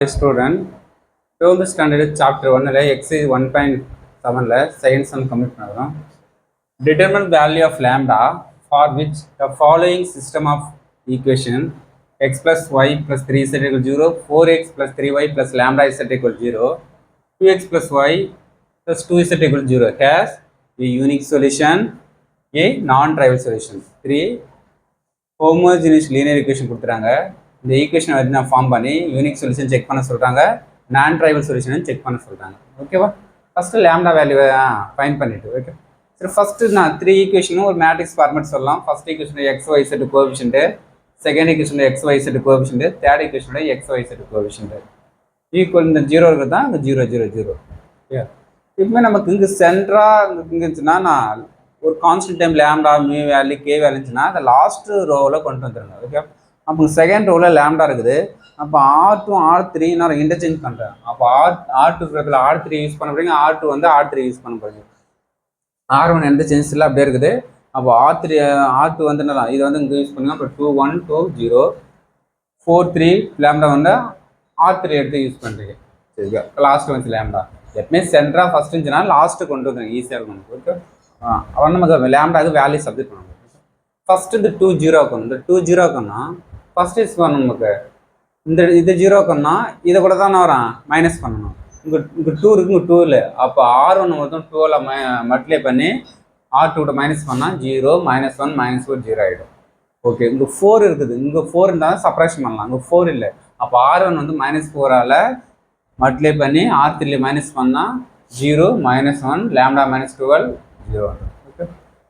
Student, 12th standard chapter 1 exercise 1.7 second sum complete பண்ணலாம். Determine value of lambda for which the following system of equation x plus y plus 3z equal 0, 4x plus 3y plus lambda z equal 0, 2x plus y plus 2z equal 0 has a unique solution, a non-trivial solution. 3 homogeneous linear equation கொடுத்துறாங்க. இந்த ஈக்குவேஷனை வந்து நான் form பண்ணி unique solution check பண்ண சொல்கிறாங்க, நான் trivial solution check பண்ண சொல்கிறாங்க. ஓகேவா? ஃபஸ்ட்டு லேம்டா வேல்யூவை ஃபைன் பண்ணிவிட்டு ஓகே. சரி, ஃபஸ்ட்டு நான் 3 ஈக்குவேஷனும் ஒரு மேட்ரிக்ஸ் ஃபார்மேட் சொல்லலாம். First equation XYZ coefficient, second equation XYZ coefficient, third equation XYZ coefficient. Equal இந்த 0 இருக்குது தான் இந்த 0 0 0. ஓகே, இப்போ நமக்கு இங்கே சென்டராக இங்கே இருந்துச்சுன்னா நான் ஒரு constant time lambda mu value K value இருந்துச்சுன்னா அந்த லாஸ்ட்டு ரோவில் கொண்டு வந்துடுங்க. ஓகே, அப்போ செகண்ட் ரோவில் லேம்டா இருக்குது. அப்போ R2 R3 நான் இன்டர்சேஞ்ச் பண்ணுறேன். அப்போ R2 R3 யூஸ் பண்ண போகிறீங்க, R2 வந்து R3 யூஸ் பண்ண போகிறீங்க. R1 எந்த சேஞ்ச் இல்லை அப்படியே இருக்குது. அப்போ R2 வந்து என்னலாம் இது வந்து இங்கே யூஸ் பண்ணுங்க. அப்புறம் 2 1 2 0 4 3 லேம்டா வந்து R3 எடுத்து யூஸ் பண்ணுறீங்க. சரிங்க, லாஸ்ட்டு வந்து லேம்டா எப்பவுமே சென்டராக ஃபஸ்ட் இருந்துச்சுன்னா லாஸ்ட்டு கொண்டு வந்துருங்க, ஈஸியாக இருக்கும். ஓகே, அவன் நமக்கு லேம்டாக்கு வேல்யூ சப்ஜெக்ட் பண்ணுவோம். ஃபஸ்ட்டு இந்த 2 0 இந்த 2 0 ஃபஸ்ட் யூஸ் பண்ணணும். நமக்கு இந்த இது 0 இதை கூட தான் வரான் மைனஸ் பண்ணணும். இங்கே 2 இருக்கு, இங்கே 2 இல்லை. அப்போ R1 மட்டும் 2ல் மல்டிப்ளை பண்ணி R2 கூட மைனஸ் பண்ணால் 0 -1 -4 0 ஆகிடும். ஓகே, இங்கே 4 இருக்குது, இங்கே 4 இருந்தால் சப்ராக்ஷன் பண்ணலாம், இங்கே 4 இல்லை. அப்போ R1 வந்து -4ஆல் மல்டிப்ளை பண்ணி R3 மைனஸ் பண்ணால் 0 -1 லேம்டா -12 0. ஓகே,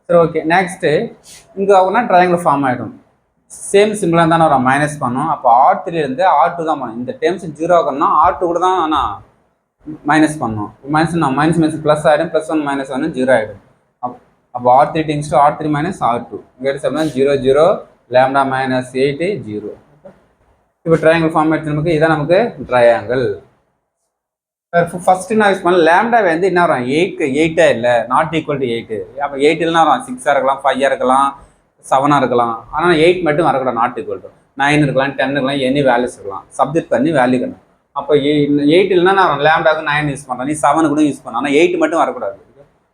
சரி ஓகே. நெக்ஸ்ட்டு இங்கே ஆகுனா ட்ரையாங்கிள் ஃபார்ம் ஆகிடும். சேம் சிம்பிளாக தானே வரும், மைனஸ் பண்ணோம். அப்போ R3லேருந்து R2 தான் பண்ணணும். இந்த டேர்ம்ஸ் 0 ஆகணும்னா R2 கூட தான் ஆனால் மைனஸ் பண்ணணும். மைனஸ் ப்ளஸ் ஆகிடும், +1 -1 0 ஆகிடும். அப்போ R3 tends to R3 -R2 இங்கே 0 0 லேம்டா -8 0. இப்போ ட்ரையாங்கிள் ஃபார்ம் ஆகிடுச்சு நமக்கு. இதான் நமக்கு ட்ரையாங்கிள். ஃபஸ்ட்டு நான் யூஸ் பண்ண லேம்டா வந்து என்ன வரும், 8 இல்லை, நாட் ஈக்குவல் டு 8. அப்போ 8 இல்லைனா வரும் 6 இருக்கலாம், 5 இருக்கலாம், 7 இருக்கலாம். ஆனால் 8 மட்டும் வரக்கூடாது, நாட் ஈக்குவல் டு 9 இருக்கலாம், 10 இருக்கலாம், எனி வேல்யூஸ் இருக்கலாம். சப்ஜெக்ட் பண்ணி வேல்யூ கணும். அப்போ 8 இல்லைனா நான் லேம்டாவுக்கு 9 யூஸ் பண்ணுறேன், நீ 7 கூட யூஸ் பண்ணேன். ஆனால் 8 மட்டும் வரக்கூடாது.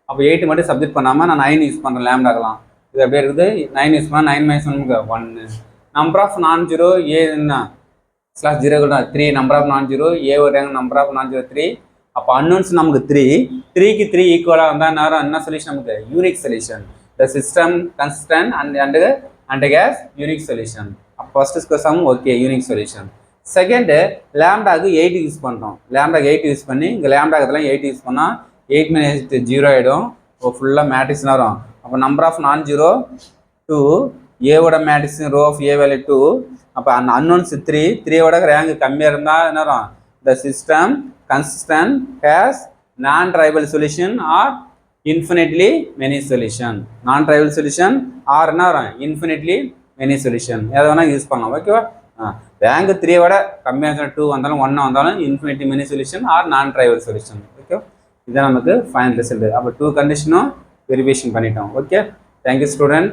அப்போ 8 மட்டும் சப்ஜெக்ட் பண்ணாமல் நான் 9 யூஸ் பண்ணுறேன் லேம்டாக்கலாம். இது அப்படியே இருக்குது. 9 யூஸ் பண்ணால் 9 - 1 நம்பர் ஆஃப் நான் ஜீரோ ஏ என்ன /0 3 நம்பர் ஆஃப் நான் ஜீரோ ஏ ஒரு நம்பர் ஆஃப் நான் ஜீரோ 3. அப்போ அன்னோன்ஸ் நமக்கு 3க்கு 3 ஈக்குவலாக இருந்தால் என்ன சொல்யூஷன் நமக்கு unique solution. The system consistent and has unique solution. அப்போ first sum okay, unique solution. Second லேம்டாக்கு 8 யூஸ் பண்ணுறோம். லேம்டாக்கு 8 யூஸ் பண்ணி இங்கே லேம்டாக்கெல்லாம் 8 யூஸ் பண்ணால் 8 - 8 0 ஆகிடும். இப்போ ஃபுல்லாக மேட்ரிக்ஸ்னா வரும். அப்போ நம்பர் ஆஃப் நான் ஜீரோ 2, ஏவோட matrix row of A value 2. அப்போ அன்னோன்ஸ் 3யோட ரேங்க் கம்மியாக இருந்தால் என்ன வரும், the system consistent has non-trivial solution or infinitely many solution. Non-trivial solution or என்ன வரும், infinitely many solution. எதை வேணால் யூஸ் பண்ணலாம். ஓகேவா? ரேங்க் 3 விட கம்மியாக 2 வந்தாலும் 1 வந்தாலும் infinitely many solution or non-trivial solution. Okay, இதுதான் நமக்கு ஃபைனல் ரிசல்ட். அப்போ 2 கண்டிஷனும் வெரிஃபிகேஷன் பண்ணிட்டோம். Okay, thank you student.